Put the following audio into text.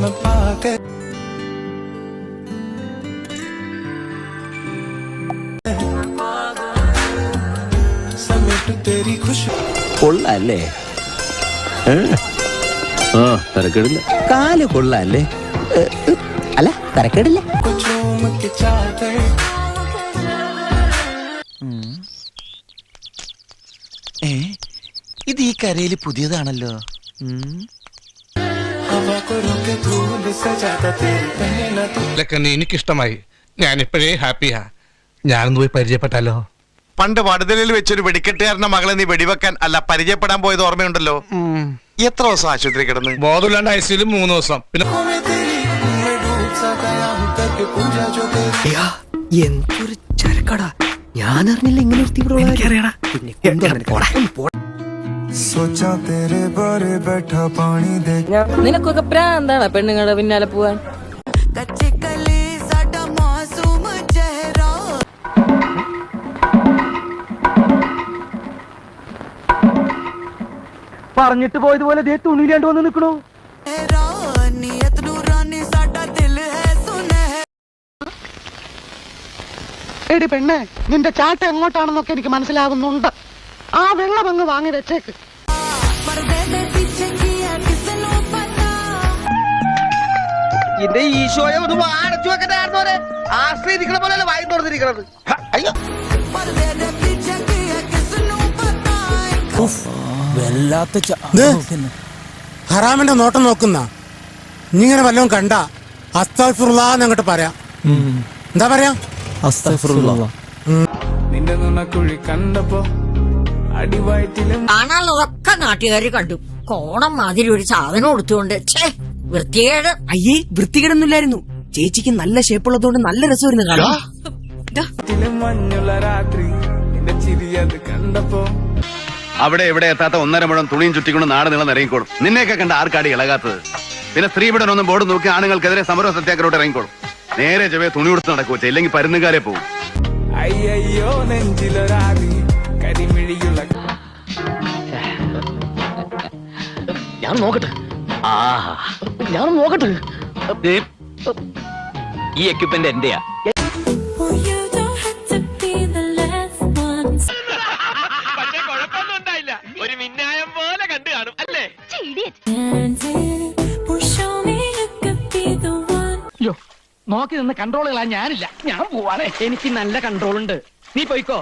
मैं पागल समेट तेरी खुशी കൊള്ളാല്ലേ തരക്കേടില്ല കാല് കൊള്ളാല്ലേ അല്ല തരക്കേടില്ല चूम के चादर ഇത് ഈ കരയില് പുതിയതാണല്ലോ. हवा को रोके धूल सजाता तेरी पहना तू ഇതൊക്കെ എനിക്കിഷ്ടമായി. ഞാനിപ്പോഴേ ഹാപ്പിയാ. ഞാനൊന്ന് പോയി പരിചയപ്പെട്ടാലോ? പണ്ട് വടുതലിൽ വെച്ചൊരു വെടിക്കെട്ടുകാരന്റെ മകളെ നീ വെടിവെക്കാൻ അല്ല പരിചയപ്പെടാൻ പോയത് ഓർമ്മയുണ്ടല്ലോ. എത്ര ദിവസം ആശുപത്രി കിടന്ന്? ബോധമില്ലാണ്ട് ഐസിയിലും 3 ദിവസം. പിന്നെ मैं तेरी मैं डूब सा गया हूँ करके पूजा जो तेरी എന്തൊരു ചരക്കടാ ഞാൻ അറിഞ്ഞില്ല ഇങ്ങനെ सोचा तेरे बारे बैठा पानी दे നിനക്കൊക്കെ പ്രാന്താണ് പെണ്ണുങ്ങളുടെ പിന്നാലെ പോവാൻ. പറഞ്ഞിട്ട് പോയതുപോലെ ദേ തുണിയിലാണ്ട് വന്ന് നിക്കണോ. എടി പെണ്ണെ, നിന്റെ ചാട്ട എങ്ങോട്ടാണെന്നൊക്കെ എനിക്ക് മനസ്സിലാകുന്നുണ്ട്. ആ വെള്ളം അങ്ങ് വാങ്ങി വെച്ചേക്ക്. എന്റെ ഈശോയെ ഒന്ന് അടച്ചു വെക്കട്ടെ. ആശ്രയിരിക്കണ പോലെ വായി തുറന്നിരിക്കണത്. അയ്യോ ഹറാമിന്റെ നോട്ടം നോക്കുന്ന ഇങ്ങനെ വല്ലതും കണ്ട അസ്തഗ്ഫിറുല്ലാഹ് അങ്ങോട്ട് പറയാ. എന്താ പറയാ? നിന്റെ നുണക്കുഴി കണ്ടപ്പോ അടിവയറ്റിലും കാണാനുള്ളതൊക്കെ നാട്ടുകാര് കണ്ടു. കോണം മാതിരി ഒരു സാധനം കൊടുത്തുകൊണ്ട് വൃത്തികേട്. അയ്യേ വൃത്തികേടൊന്നുമില്ലായിരുന്നു. ചേച്ചിക്ക് നല്ല ഷേപ്പുള്ളതുകൊണ്ട് നല്ല രസമായിരുന്നു കാണാൻ. മഞ്ഞുള്ള രാത്രി നിന്റെ ചിരി അത് കണ്ടപ്പോ അവിടെ എവിടെ എത്താത്ത 1.5 മുഴം തുണിയും ചുറ്റിക്കൊണ്ട് നാട് നീളം ഇറങ്ങിക്കോളും. നിന്നെയൊക്കെ കണ്ട ആർക്കാടി ഇളകാത്തത്? പിന്നെ സ്ത്രീപീഡനൊന്നും ബോർഡ് നോക്കി ആണുങ്ങൾക്കെതിരെ സമര സത്യാഗ്രഹോട്ട് ഇറങ്ങിക്കോളും. നേരെ ചെവേ തുണി കൊടുത്ത് നടക്കുവോ, ഇല്ലെങ്കിൽ പരുന്നുകാരെ പോകും. അയ്യോ നെഞ്ചിലൊരാതി കരിമിഴിയുള്ള ഞാൻ നോക്കട്ടെ. ഞാൻ നോക്കട്ടെ. ഈ എക്യുപ്മെന്റ് എന്റെയാ. ഒരു മിന്നായം പോലെ കണ്ടു കാണും അല്ലേ? നോക്കി നിന്ന് കൺട്രോൾ കളാൻ ഞാനില്ല. ഞാൻ പോവാണേ. എനിക്ക് നല്ല കൺട്രോൾ ഉണ്ട്. നീ പോയിക്കോ.